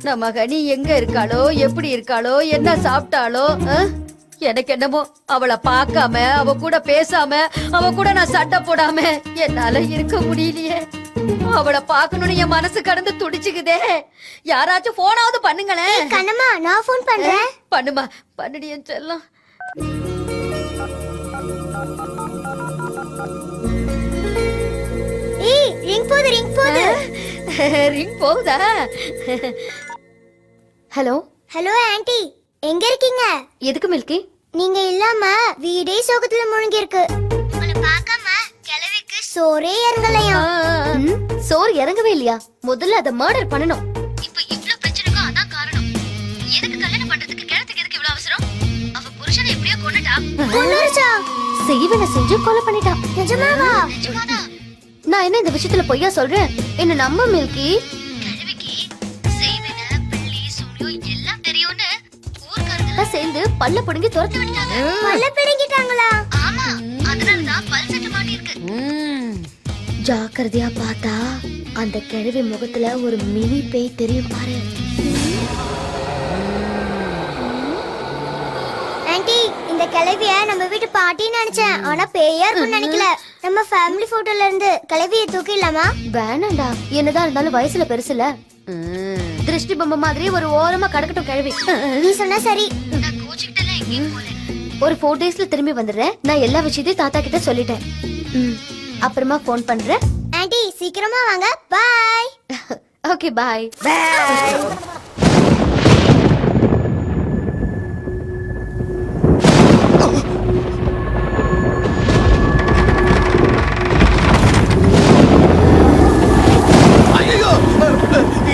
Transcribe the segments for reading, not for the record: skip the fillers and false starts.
நம்ம கனி எங்க இருக்காளோ, எப்படி இருக்காளோ, என்ன சாப்பிட்டாளோ? எனக்கு என்னமோ அவளை பார்க்காம, அவ கூட பேசாம, அவ கூட நான் சண்டை போடாம என்னால இருக்க முடியலையே. அவளை பார்க்கணும்னு என் மனசு கடந்து துடிச்சுக்குதே. யாராச்சும் போனாவது பண்ணுங்களேன். கண்ணம்மா, நான் போன் பண்றேன். பண்ணுமா, பண்ணுடி என் செல்லம். ஏய், ரிங் போகுது, ரிங் போகுது. ரிங் போகுதா? ஹலோ ஹலோ ஆன்ட்டி, எங்க இருக்கீங்க? எதுக்கு மில்கி? நீங்க இல்லாம வீடே சோகத்துல முழுங்கி இருக்கு. உங்களை பார்க்காம கிழவிக்கு சோறே இறங்கலையா? சோறு இறங்கவே இல்லையா? முதல்ல அத மர்டர் பண்ணனும். இப்போ இவ்ளோ பிரச்சனைக்கு அதான் காரணம். எதுக்கு கல்யாணம் பண்றதுக்கு கிழத்துக்கு எதுக்கு இவ்ளோ அவசரம்? அவ புருஷனை எப்படியோ கொன்னுட்டா. கொன்னுச்சா? செய்வன செஞ்சு கொலை பண்ணிட்டா. நிஜமாவா? நிஜமாதான். நான் என்ன இந்த விஷயத்துல பொய்யா சொல்றேன்? என்ன நம்ப மில்கி. கிழவிக்கு செய்வன பிள்ளி சூனியோ எல்லாம் தெரியும்னு ஊர்க்காரங்க சேர்ந்து பல்ல புடுங்கி துரத்தி விட்டாங்க. பல்ல பிடுங்கிட்டாங்களா? ஆமா, அதனால தான் பல் செட்டு மாட்டி இருக்கு. ஜாக்கிரதையா பார்த்தா அந்த கிழவி முகத்துல ஒரு மினி பேய் தெரியும் பாரு. ஆன்ட்டி, இந்த கிழவிய நம்ம வீட்டு பாட்டின்னு நினைச்சேன். ஆனா பேயா இருக்கும்னு நினைக்கல. நம்ம ஃபேமிலி போட்டோல இருந்து கிழவிய தூக்கிடலாமா? வேணாண்டா, என்னதான் இருந்தாலும் வயசுல பெருசுல. திருஷ்டி பொம்மை மாதிரி ஒரு ஓரமா கடக்கட்டும் கிழவி. நீ சொன்னா சரி. ஒரு 4 daysல திரும்பி வந்துடுறேன். நான் எல்லா விஷயத்தையும் தாத்தா கிட்ட சொல்லிட்டேன். அப்புறமா போன் பண்றேன். ஆன்ட்டி, சீக்கிரமா வாங்க. பாய். ஓகே, பாய். பாய்.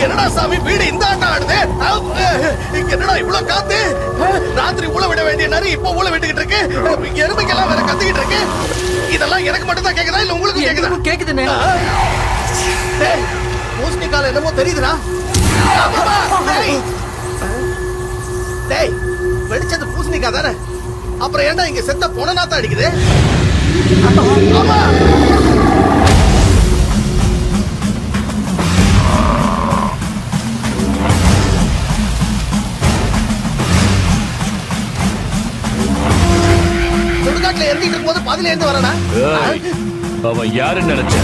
என்னடா சாமி வீடு இந்த ஆட்டம் ஆடுது? என்னடா இவ்வளவு காத்து? ராத்திரி ஊழ விட வேண்டிய நரி இப்ப ஊழ விட்டுக்கிட்டு இருக்கு. எருமைக்கெல்லாம் வேற கத்திக்கிட்டு இருக்கு. இதெல்லாம் எனக்கு மட்டும் தான் கேக்குதா இல்ல உங்களுக்கு கேக்குதா? கேக்குதுண்ணே. பூசணிக்கால என்னமோ தெரியுதுடா. டேய், வெடிச்சது பூசணிக்கா தானே? அப்புறம் ஏன்டா இங்க செத்த பொண நாத்தம் அடிக்குது? ஆமா. அவன் யாருன்னு நினைச்ச?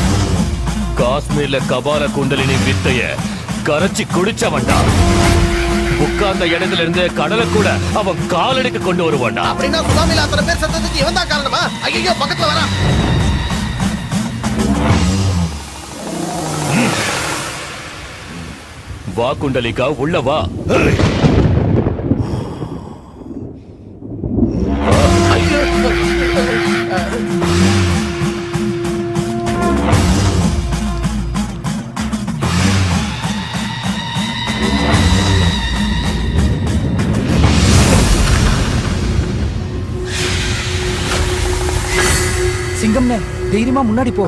காஷ்மீர்ல கபால குண்டலினி வித்தைய கரைச்சி குடிச்சவன்டா. உட்கார்ந்த இடத்துல இருந்து கடலை கூட அவன் காலடிக்கு கொண்டு வருவான்டா. அப்படின்னா சுனாமில அத்தனை பேர் செத்ததுக்கு இவன் தான் காரணமா? ஐயோ, பக்கத்துல வரா. வா குண்டலிகா, உள்ள வா. சிங்கம்னே, தைரியமா முன்னாடி போ.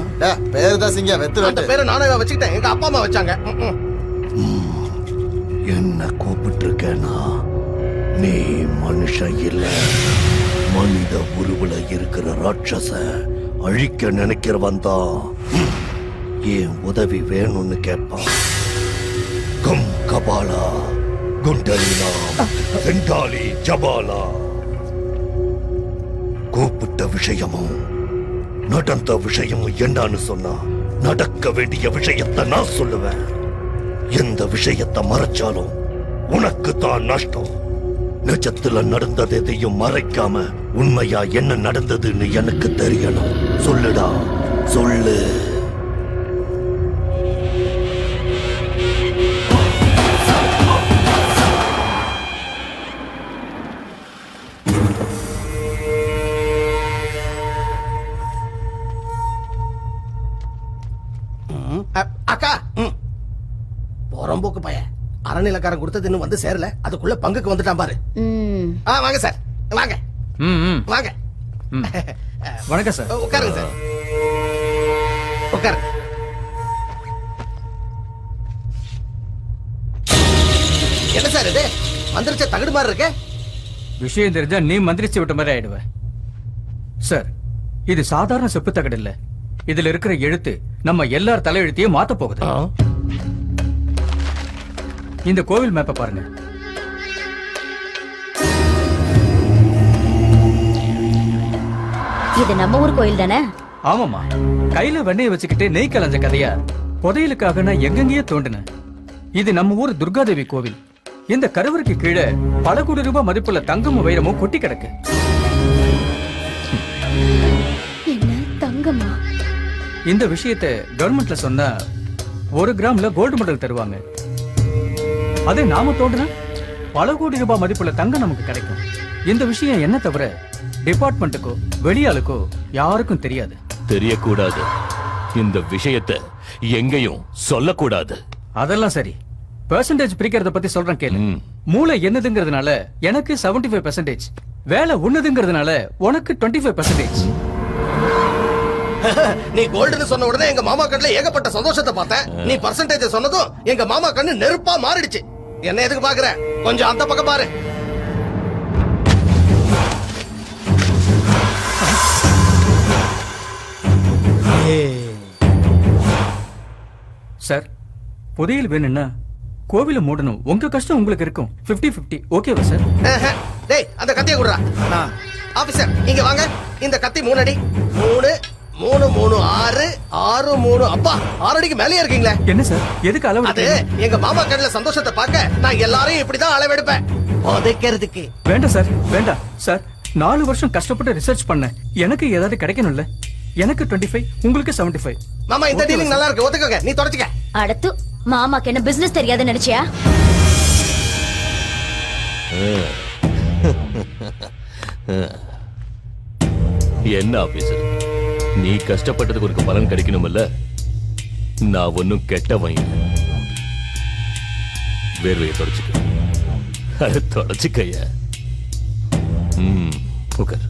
பேரு தான் சிங்கம், வெத்து வெட்டு. பேரை நானே வச்சுக்கிட்டேன், எங்க அப்பா அம்மா வச்சாங்க. என்ன கூப்பிட்டு இருக்கேனா? நீ மனுஷன் இல்ல, மனித உருவுல இருக்கிற ராட்சச அழிக்க நினைக்கிறவன் தான் ஏன் உதவி வேணும்னு கேட்பான். கம் கபாலா குண்டலினா செங்காலி ஜபாலா. கூப்பிட்ட விஷயமும் நடந்த விஷயமும் என்னன்னு சொன்னா நடக்க வேண்டிய விஷயத்தை நான் சொல்லுவேன். எந்த விஷயத்தை மறைச்சாலும் உனக்கு தான் நஷ்டம். நிஜத்துல நடந்தது எதையும் மறைக்காம உண்மையா என்ன நடந்ததுன்னு எனக்கு தெரியணும். சொல்லுடா, சொல்லு. அக்கா, போறம்போக்கு பையன் அறநிலக்காரன் கொடுத்தது இன்னும் வந்து சேரல, அதுக்குள்ள பங்குக்கு வந்துட்டான் பாரு. வாங்க சார், வாங்க வாங்க. வணக்கம் சார். உட்காருங்க சார், உட்காருங்க. என்ன சார் இது மந்திரிச்ச தகடு மாதிரி இருக்கு? விஷயம் தெரிஞ்சா நீ மந்திரிச்சு விட்ட மாதிரி ஆயிடுவ சார். இது சாதாரண செப்பு தகடு இல்ல. இதுல இருக்கிற எழுத்து நம்ம எல்லார் தலையெழுத்தையும் மாத்த போகுது. இந்த கோவில் மேப்பை பாருங்க. இது நம்ம ஊர் கோயில் தானே? ஆமாமா, கையில வெண்ணெயை வச்சுக்கிட்டு நெய் கலஞ்ச கதையா புதையலுக்காக நான் எங்கெங்கேயோ தோண்டினேன். இது நம்ம ஊர் துர்காதேவி கோவில். இந்த கருவறைக்கு கீழே பல கோடி ரூபாய் மதிப்புள்ள தங்கமும் வைரமும் கொட்டி கிடக்கு. என்ன தங்கமா? இந்த விஷயத்தை கவர்மெண்ட்ல சொன்னா 1 கிராம்ல கோல்டு மெடல் தருவாங்க. அதே நாம தோண்டினா பல கோடி ரூபாய் மதிப்புள்ள தங்கம் நமக்கு கிடைக்கும். இந்த விஷயம் என்ன தவிர டிபார்ட்மெண்ட்டுக்கோ வெளியாளுக்கோ யாருக்கும் தெரியாது. தெரியக்கூடாது. இந்த விஷயத்தை எங்கேயும் சொல்லக்கூடாது. அதெல்லாம் சரி, பெர்சன்டேஜ் பிரிக்கிறத பத்தி சொல்றேன் கேளு. மூளை என்னதுங்கிறதுனால எனக்கு 75%, வேலை ஒண்ணுதுங்கிறதுனால உனக்கு 25%. நீ கோல்டுன்னு சொன்ன உடனே எங்க மாமா கண்ணுல ஏகப்பட்ட சந்தோஷத்தை பார்த்தேன். நீ பர்சன்டேஜ் சொன்னதும் எங்க மாமா கண்ணு நெருப்பா மாறிடுச்சு. என்ன எதுக்கு பாக்குற? கொஞ்சம் அந்த பக்கம் பாரு. சார், புதையல் வேணும்னா கோவில மூடணும். உங்க கஷ்டம் உங்களுக்கு இருக்கும். 50-50 ஓகேவா சார்? டேய், அந்த கத்தியை குடுறா. ஆபீசர் இங்க வாங்க. இந்த கத்தி 3 அடி. 3 3 3 6 6 3. அப்பா, 6 அடிக்கு மேலேயே இருக்கீங்களே. என்ன சார், எதுக்கு அளவு? அது எங்க மாமா கண்ணுல சந்தோஷத்தை பார்க்க நான் எல்லாரையும் இப்படிதான் அளவெடுப்பேன். புதைக்கிறதுக்கு. வேண்டாம் சார், வேண்டாம் சார். 4 வருஷம் கஷ்டப்பட்டு ரிசர்ச் பண்ணேன். எனக்கு ஏதாவது கிடைக்கணும்ல. எனக்கு 25, உங்களுக்கு 75. மாமா, இந்த டீலிங் நல்லா இருக்கு, ஒத்துக்கோங்க. நீ தொடச்சுக்க. அடுத்து மாமாக்கு என்ன பிசினஸ் தெரியாதுன்னு நினைச்சியா? என்ன ஆபீசர், நீ கஷ்டப்பட்டதுக்கு ஒரு பலன் கிடைக்கணும்ல. நான் ஒன்னும் கெட்டவன் இல்லை. வேர்வையை தொடச்சுக்க. அது தொடச்சுக்கையா. உட்கார்.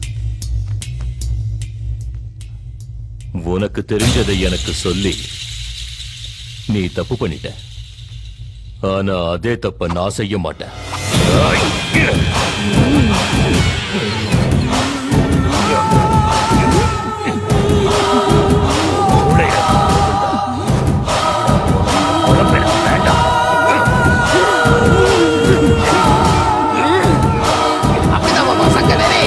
உனக்கு தெரிஞ்சதை எனக்கு சொல்லி நீ தப்பு பண்ணிட்ட. ஆனா அதே தப்ப நான் செய்ய மாட்டேன். அப்படிதான் மாமா, சங்கடே.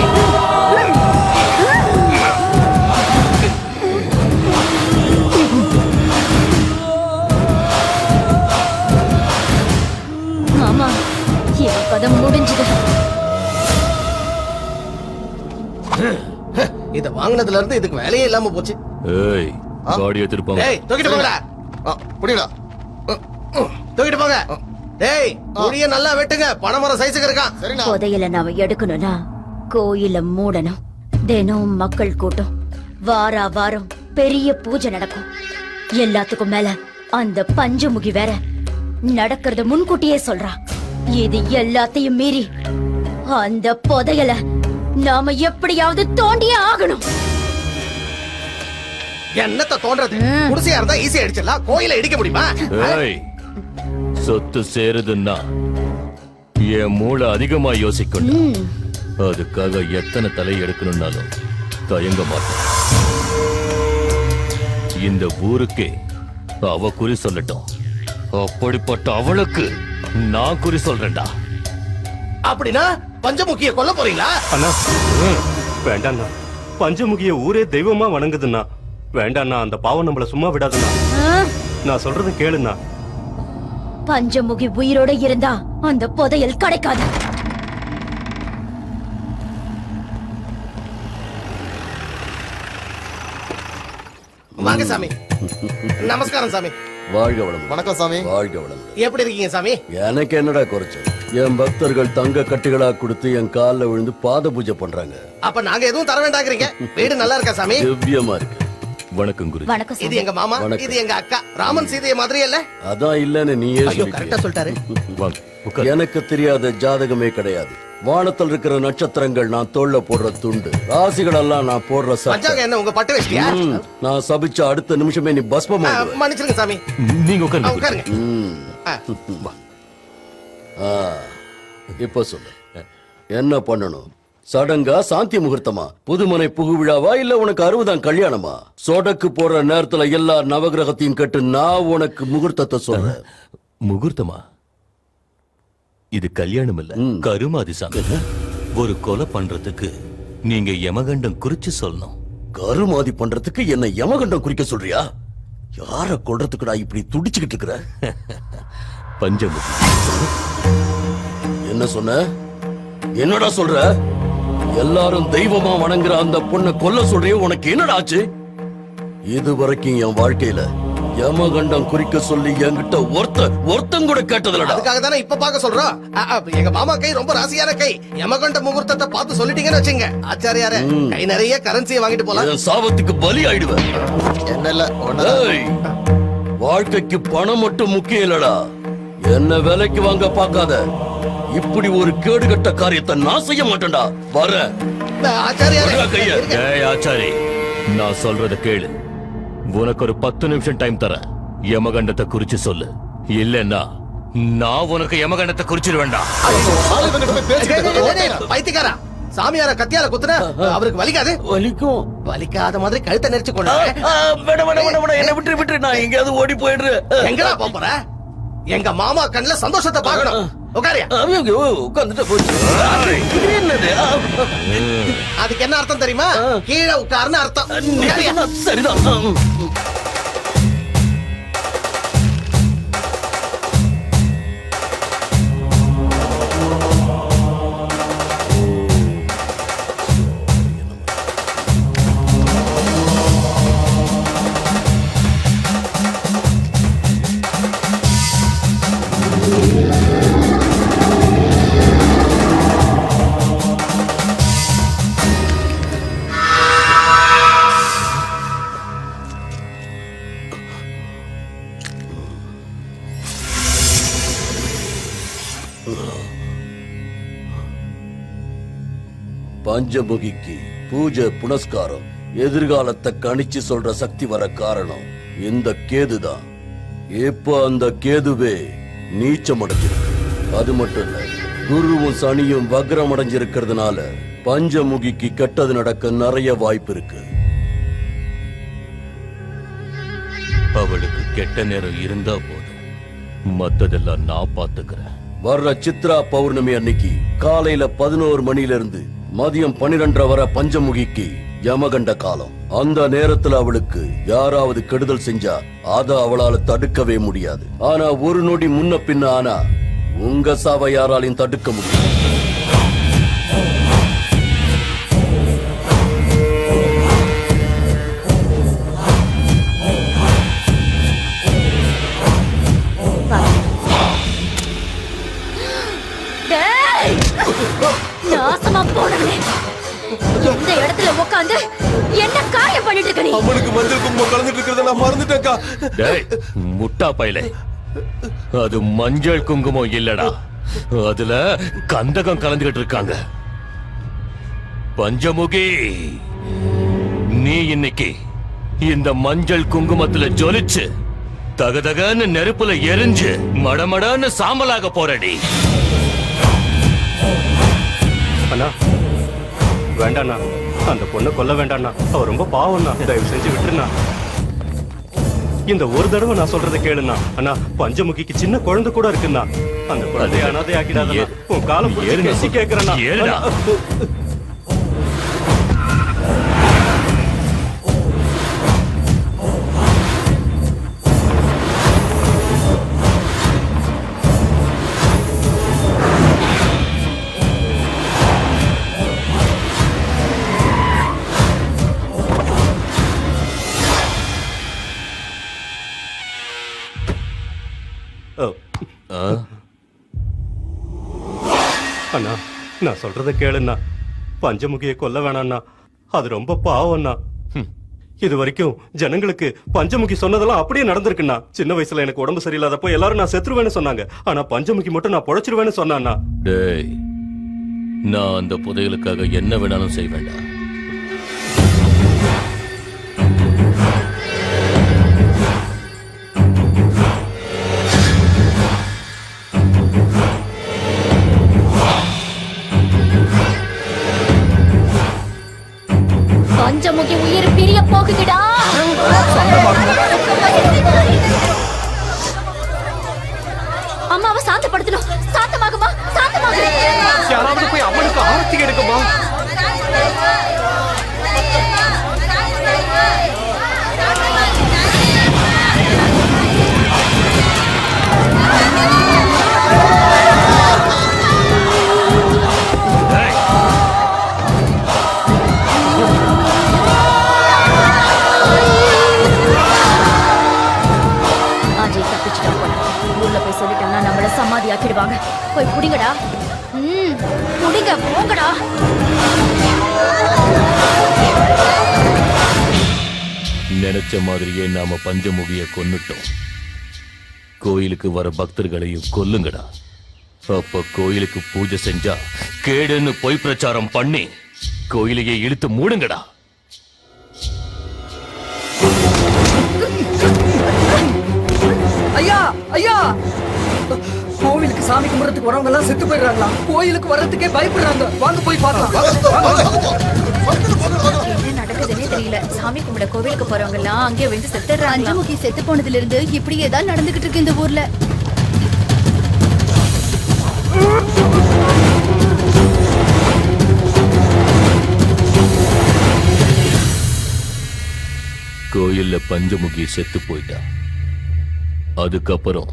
மாமா, இவன் கதை முடிஞ்சது. இத வாங்குனதுல இருந்து இதுக்கு வேலையே இல்லாம போச்சு. ஏய், காடியை திருப்பாங்க. டேய், தூக்கிட்டு போங்கடா. புடிடா. தூக்கிட்டு போங்க. டேய், குடிய நல்லா வெட்டுங்க. பனைமரம் சைஸுக்கு இருக்கான். சரிண்ணா. புதையல நாம எடுக்கணும்னா கோயில மூடணும். தினம் மக்கள் கூட்டம். வாரம் பெரிய பூஜை நடக்கும். எல்லாத்துக்கும் மேல அந்த பஞ்சமுகி வேற நடக்கிறத முன்கூட்டியே சொல்றா. இது எல்லாத்தையும் மீறி அந்த புதையல நாம எப்படியாவது தோண்டியே ஆகணும். என்னத்த தோன்றது? குடிசையா இருந்தா ஈஸியா அடிச்சிடலாம். கோயில இடிக்க முடியுமா? ஏய், சொத்து சேருதுன்னா என் மூளை அதிகமா யோசிக்கணும். அதுக்காக எத்தனை தலை எடுக்கணும்னாலும் தயங்க மாட்டேன். இந்த ஊருக்கே அவ குறி சொல்லட்டும். அப்படிப்பட்ட அவளுக்கு நான் குறி சொல்றேன்டா. அப்படின்னா பஞ்சமுகிய கொல்ல போறீங்களா? அண்ணா, வேண்டாண்ணா. பஞ்சமுகிய ஊரே தெய்வமா வணங்குதுண்ணா. வேண்டாண்ணா, அந்த பாவம் நம்மள சும்மா விடாதுண்ணா. நான் சொல்றது கேளுண்ணா. பஞ்சமுகி உயிரோட இருந்தா அந்த புதையல் கிடைக்காது. வாங்க சாமி. நமஸ்காரம் சாமி. வாழ்க வளம். வணக்கம் சாமி. வாழ்க வளம். எப்படி இருக்கீங்க சாமி? எனக்கு என்னடா குறைச்சல்? என் பக்தர்கள் தங்க கட்டிகளா கொடுத்து என் கால்ல விழுந்து பாத பூஜை பண்றாங்க. அப்ப நாங்க எதுவும் தர வேண்டாங்கிறீங்க. வீடு நல்லா இருக்கா சாமி? திவ்யமா இருக்கு. வணக்கம் குரு. வணக்கம் இது எங்க மாமா, இது எங்க அக்கா. ராமன் சீதைய மாதிரி இல்ல? அதான் இல்லன்னு நீயே ஐயோ, கரெக்டா சொல்லிட்டியே. சொல்லிட்டாரு. வாங்க, உட்கார். எனக்கு தெரியாத ஜாதகமே கிடையாது. வானத்தில் இருக்கிற நட்சத்திரங்கள் நான் தோல்ல போடுற துண்டு, ராசிகள் எல்லாம் நான் போடுற சட்டை. பஞ்சாங்க என்ன உங்க பட்டு வேஷ்டியா? நான் சபிச்ச அடுத்த நிமிஷமே நீ பஸ்பமா மன்னிச்சிருங்க சாமி. நீங்க உட்காருங்க குரு. உட்காருங்க. இப்ப சொல்லு, என்ன பண்ணணும்? சடங்கா, சாந்தி முகூர்த்தமா, புதுமனை புகுவிழாவா, இல்ல உனக்கு 60ஆம் கல்யாணமா? சொடக்கு போற நேரத்துல எல்லா நவகிரகத்தையும் கட்டு நான் உனக்கு முகூர்த்தத்தை சொல்றேன். முகூர்த்தமா? இது கல்யாணம் இல்ல கருமாதி சாமி. ஒரு கொலை பண்றதுக்கு நீங்க யமகண்டம் குறிச்சு சொல்லணும். கருமாதி பண்றதுக்கு என்ன யமகண்டம் குறிக்க சொல்றியா? யார கொல்றதுக்கு நான் இப்படி துடிச்சுக்கிட்டு இருக்கிற? பஞ்சமுகி. என்ன சொன்ன? என்னடா சொல்ற? எல்லாரும் தெய்வமா வணங்குற அந்த பொண்ணை கொல்ல சொல்றிய, உனக்கு என்னடா ஆச்சு? இதுவரைக்கும் என் வாழ்க்கையில யமகண்டம் குறிக்க சொல்லி என்கிட்ட ஒருத்தன் கூட கேட்டதில்லடா. அதுக்காக தானே இப்ப பார்க்க சொல்றோம். எங்க மாமா கை ரொம்ப ராசியான கை. யமகண்ட முகூர்த்தத்தை பார்த்து சொல்லிட்டீங்கன்னு வச்சுங்க, ஆச்சாரியாரே கை நிறைய கரன்சியை வாங்கிட்டு போலாம். என் சாபத்துக்கு பலி ஆயிடுவேன். என்ன ஏய், வாழ்க்கைக்கு பணம் மட்டும் முக்கியம் இல்லடா. என்ன வேலைக்கு வாங்க பார்க்காத. இப்படி ஒரு கேடுகட்ட காரியத்தை நான் செய்ய மாட்டேன்டா. வர ஆச்சாரியாரே கைய. ஏய் ஆச்சாரி, நான் சொல்றத கேளு. உனக்கு ஒரு 10 நிமிஷம் டைம் தரேன். யமகண்டத்தை குறிச்சு சொல்லு, இல்லன்னா நான் உனக்கு யமகண்டத்தை குறிச்சிடுவேண்டா. பைத்தியக்காரா, சாமியார கத்தியால குத்துன அவருக்கு வலிக்காது? வலிக்கும். வலிக்காத மாதிரி கழுத்தை நெரிச்சு கொண்டு என்ன விட்டு நான் எங்கேயாவது ஓடி போயிடுறேன். எங்கடா போற? எங்க மாமா கண்ணுல சந்தோஷத்தை பார்க்கணும். உட்காரியா? உட்கார்ந்துட்டு போச்சு. இது என்னது? அதுக்கு என்ன அர்த்தம் தெரியுமா? கீழே உட்காருன்னு அர்த்தம். உட்காரியா? சரிதான். பஞ்சமுகிக்கு பூஜை புனஸ்காரம் எதிர்காலத்தை கணிச்சு சொல்ற சக்தி வர காரணம் இந்த கேதுதான். இப்ப அந்த கேதுவே நீச்சம் அடைஞ்சிருக்கு. அது மட்டும் இல்ல, குருவும் சனியும் வக்ரம் அடைஞ்சிருக்கிறதுனால பஞ்சமுகிக்கு கெட்டது நடக்க நிறைய வாய்ப்பு இருக்கு. அவளுக்கு கெட்ட நேரம் இருந்தா போதும், மத்ததெல்லாம் நான் பாத்துக்கிறேன். வர்ற சித்ரா பௌர்ணமி அன்னைக்கு காலையில 11 மணில இருந்து மதியம் 12 வரை பஞ்சமுகிக்கு யமகண்ட காலம். அந்த நேரத்துல அவளுக்கு யாராவது கெடுதல் செஞ்சா அத அவளால தடுக்கவே முடியாது. ஆனா ஒரு நொடி முன்ன பின்ன ஆனா உங்க சாவை யாராலையும் தடுக்க முடியாது. நாசமா போனவனே, எந்த இடத்துல உட்காந்து என்ன காரியம் பண்ணிட்டு இருக்க நீ? அவனுக்கு மஞ்சள் குங்குமம் கலந்துட்டு இருக்கிறத நான் மறந்துட்டேன்க்கா. டேய் முட்டா பையலே, அது மஞ்சள் குங்குமம் இல்லடா, அதுல கந்தகம் கலந்துகிட்டு இருக்காங்க. பஞ்சமுகி, நீ இன்னைக்கு இந்த மஞ்சள் குங்குமத்துல ஜொலிச்சு தகதகன்னு நெருப்புல எரிஞ்சு மடமடன்னு சாம்பலாக போறடி. அண்ணா வேண்டாண்ணா, அந்த பொண்ணை கொல்ல வேண்டாண்ணா. அவ ரொம்ப பாவம்ண்ணா, தயவு செஞ்சு விட்டுருண்ணா. இந்த ஒரு தடவை நான் சொல்றதை கேளுண்ணா. அண்ணா, பஞ்சமுகிக்கு சின்ன குழந்தை கூட இருக்குண்ணா. அந்த குழந்தைய அனாதை ஆக்கிடாதண்ணா. உன் காலம் பிடிச்சி கேட்கிறேண்ணா. ஏறுடா. அண்ணா, நான் சொல்றதை கேளுண்ணா. பஞ்சமுகியை கொல்ல வேணாண்ணா, அது ரொம்ப பாவம்ண்ணா. இது வரைக்கும் ஜனங்களுக்கு பஞ்சமுகி சொன்னதெல்லாம் அப்படியே நடந்திருக்குண்ணா. சின்ன வயசுல எனக்கு உடம்பு சரியில்லாதப்போ எல்லாரும் நான் செத்துருவேன்னு சொன்னாங்க. ஆனா பஞ்சமுகி மட்டும் நான் பொழைச்சிருவேன்னு சொன்னாண்ணா. டேய், நான் அந்த புதையலுக்காக என்ன வேணாலும் செய்வேண்டா. பஞ்சமுகி உயிர் பிரிய போகுதுடா. அம்மாவை சாந்தப்படுத்தணும். சாந்தமாகுமா? சாந்தமாகு. யாராவது போய் அம்மனுக்கு ஆரத்தி எடுக்குமா? அஜய் தப்பிச்சுட்டா போல. ஊர்ல போய் சொல்லிட்டோம்னா நம்மள சமாதி ஆக்கிடுவாங்க. போய் புடிங்கடா. புடிங்க, போங்கடா. நினைச்ச மாதிரியே நாம பஞ்சமுகிய கொன்னுட்டோம். கோயிலுக்கு வர பக்தர்களையும் கொல்லுங்கடா. அப்ப கோயிலுக்கு பூஜை செஞ்சா கேடுன்னு பொய் பிரச்சாரம் பண்ணி கோயிலையே இழுத்து மூடுங்கடா. ஐயா ஐயா, கோவிலுக்கு சாமி கும்பிடறதுக்கு வரவங்க எல்லாம் செத்து போயிடுறாங்களா? கோயிலுக்கு வர்றதுக்கே பயப்படுறாங்க. வாங்க போய் பார்க்கலாம். என்ன நடக்குதுன்னே தெரியல. சாமி கும்பிட கோவிலுக்கு போறவங்க எல்லாம் அங்கே வந்து செத்துறாங்க. பஞ்சமுகி செத்து போனதுல இருந்து இப்படி ஏதாவது நடந்துகிட்டு இருக்கு இந்த ஊர்ல. கோயில்ல பஞ்சமுகி செத்து போயிட்டா. அதுக்கப்புறம்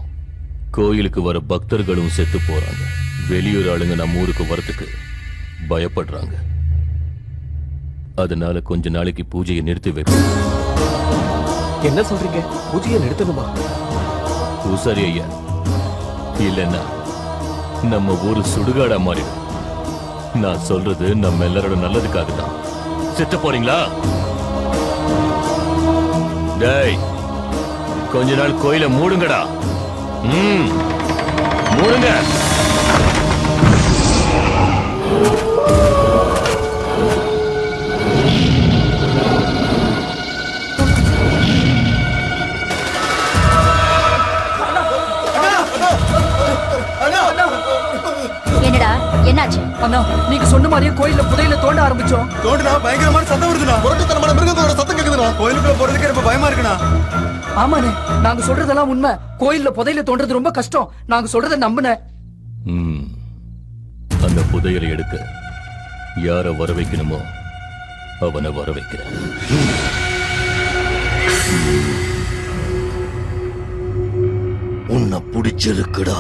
கோயிலுக்கு வர பக்தர்களும் செத்து போறாங்க. வெளியூர் ஆளுங்க நம்ம ஊருக்கு வரதுக்கு பயப்படுறாங்க. அதனால கொஞ்ச நாளைக்கு பூஜையை நிறுத்தி வைப்போம். என்ன சொல்றீங்க? பூஜையை நிறுத்தணுமா? பூசாரி ஐயா, இல்லைன்னா நம்ம ஊரு சுடுகாடா மாறிடும். நான் சொல்றது நம்ம எல்லாரோட நல்லதுக்காக தான். செத்து போறீங்களா? டேய், கொஞ்ச நாள் கோயிலை மூடுங்கடா. மூடுங்க. என்னடா, என்னாச்சு? அண்ணா, நீங்க சொன்ன மாதிரியே கோயில்ல புதையில தோண்ட ஆரம்பிச்சோம். தோண்டுனா பயங்கரமான சத்தம் வருதுண்ணா. முரட்டுத்தனமான மிருகத்தோட சத்தம் கேக்குதுண்ணா. கோயிலுக்குள்ள போறதுக்கு ரொம்ப பயமா இருக்குண்ணா. ஆமாண்ணே, நாங்க சொல்றதெல்லாம் உண்மை. கோயில்ல புதையில தோன்றது ரொம்ப கஷ்டம். நாங்க சொல்றத நம்புன. அந்த புதையலை எடுக்க யார வர வைக்கணுமோ அவனை வர வைக்கிறேன். உன்னை பிடிச்சிருக்குடா.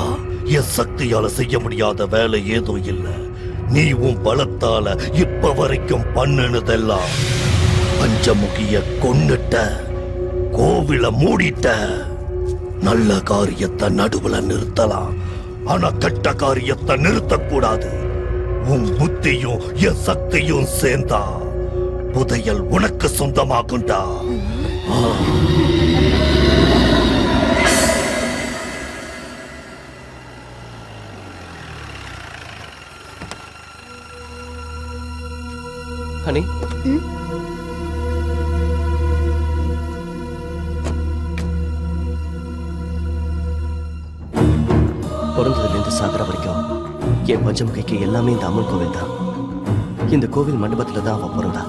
என் சக்தியால செய்ய முடியாத வேலை ஏதோ இல்ல. நீ உன் பலத்தால இப்ப வரைக்கும் பண்ணுனதெல்லாம் பஞ்சமுகிய கொன்னுட்ட, கோவில மூடிட்ட. நல்ல காரியத்தை நடுவுல நிறுத்தலாம், ஆனா கெட்ட காரியத்தை நிறுத்தக்கூடாது. உன் புத்தியும் என் சக்தியும் சேர்ந்தா புதையல் உனக்கு சொந்தமாகுண்டா. ஹனி, பிறந்ததுலேருந்து சாகர வரைக்கும் என் பஞ்சமுகைக்கு எல்லாமே இந்த அம்மன் கோவில் தான். இந்த கோவில் மண்டபத்துல தான் அவ பிறந்தா.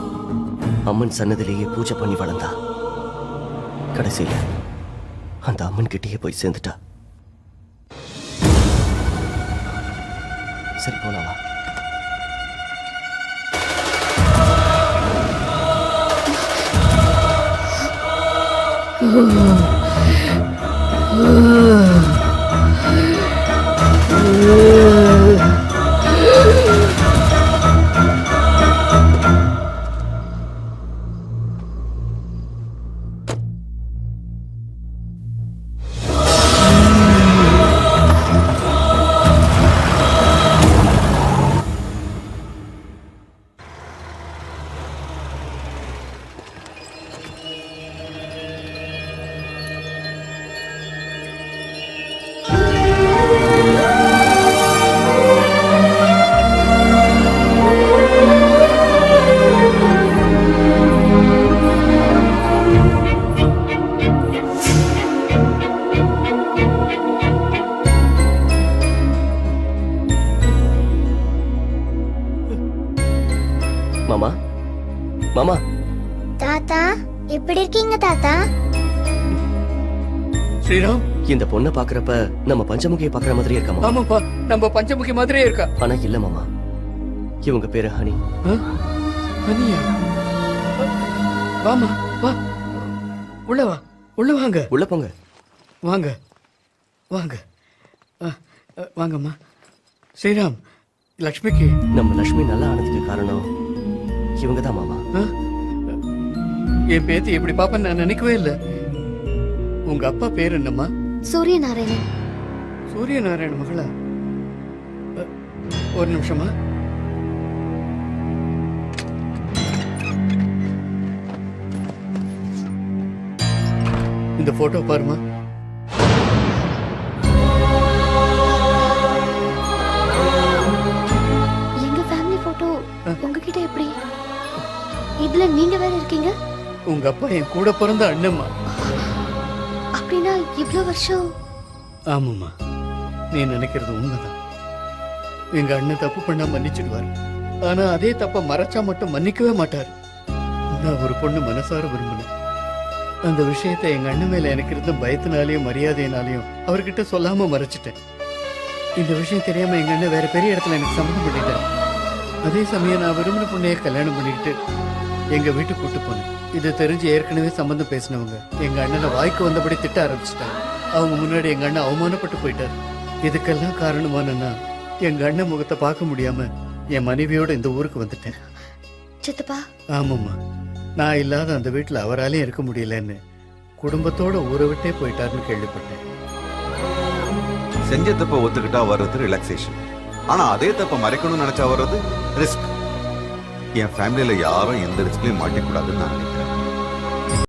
அம்மன் சன்னதிலேயே பூஜை பண்ணி வளர்ந்தா. கடைசியில அந்த அம்மன் கிட்டேயே போய் சேர்ந்துட்டா. சரி, போலாமா? மாமா, மாமா. தாத்தா, எப்படி இருக்கீங்க தாத்தா? ஸ்ரீராம், இந்த பொண்ணை பாக்குறப்ப நம்ம பஞ்சமுகியை பாக்குற மாதிரியே இருக்கா ஆமாப்பா நம்ம பஞ்சமுகி மாதிரியே இருக்கா. ஆனா இல்ல மாமா, இவங்க பேரு ஹனி. அனியா, வாமா வா, உள்ள வா, உள்ள வாங்க, உள்ள போங்க. வாங்க வாங்க, வாங்கம்மா. ஸ்ரீராம், லக்ஷ்மிக்கு நம்ம லட்சுமி நல்லா ஆனதுக்கு காரணம் இவங்க தான் மாமா. என் பேத்தி எப்படி பாப்பேன்னு நான் நினைக்கவே இல்லை. உங்க அப்பா பேர் என்னம்மா? சூரிய நாராயணன். சூரிய நாராயண மகளா? ஒரு நிமிஷமா. இந்த போட்டோ பாருமா. எங்க ஃபேமிலி போட்டோ உங்ககிட்ட எப்படி? இதுல நீங்க வேற இருக்கீங்க? உங்க அப்பா என் கூட பிறந்த அண்ணம்மா. அப்படின்னா இவ்ளோ வருஷம்? ஆமாம்மா, நீ நினைக்கிறது உண்மைதான். எங்க அண்ணன் தப்பு பண்ணா மன்னிச்சிடுவாரு. ஆனா அதே தப்ப மறைச்சா மட்டும் மன்னிக்கவே மாட்டாரு. நான் ஒரு பொண்ணு மனசார விரும்பினேன். அந்த விஷயத்தை எங்க அண்ணன் மேல எனக்கு இருந்த பயத்தினாலையும் மரியாதையினாலையும் அவர்கிட்ட சொல்லாம மறைச்சிட்டேன். இந்த விஷயம் தெரியாம எங்க அண்ணன் வேற பெரிய இடத்துல எனக்கு சம்மந்தம் பண்ணிட்டாரு. அதே சமயம் நான் விரும்பின பொண்ணைய கல்யாணம் பண்ணிக்கிட்டு எங்க வீட்டுக்கு கூட்டு போனேன். இது தெரிஞ்சு ஏற்கனவே சம்பந்தம் பேசினவங்க எங்க அண்ணனை வாய்க்கு வந்தபடி திட்ட ஆரம்பிச்சிட்டாங்க. அவங்க முன்னாடி எங்க அண்ணன் அவமானப்பட்டு போயிட்டாரு. இதுக்கெல்லாம் காரணமானா எங்க அண்ணன் முகத்தை பார்க்க முடியாம என் மனைவியோட இந்த ஊருக்கு வந்துட்டேன். சித்தப்பா, ஆமாம்மா, நான் இல்லாத அந்த வீட்டுல அவராலையும் இருக்க முடியலன்னு குடும்பத்தோட ஊரை விட்டே போயிட்டாருன்னு கேள்விப்பட்டேன். செஞ்ச தப்ப ஒத்துக்கிட்டா வர்றது ரிலாக்ஸேஷன். ஆனா அதே தப்ப மறைக்கணும்னு நினைச்சா வர்றது ரிஸ்க். என் ஃபேமிலியில யாரும் எந்த ரிஸ்க்லயும் மாட்டிக்கூடாதுன்னு நான் நினைக்கிறேன்.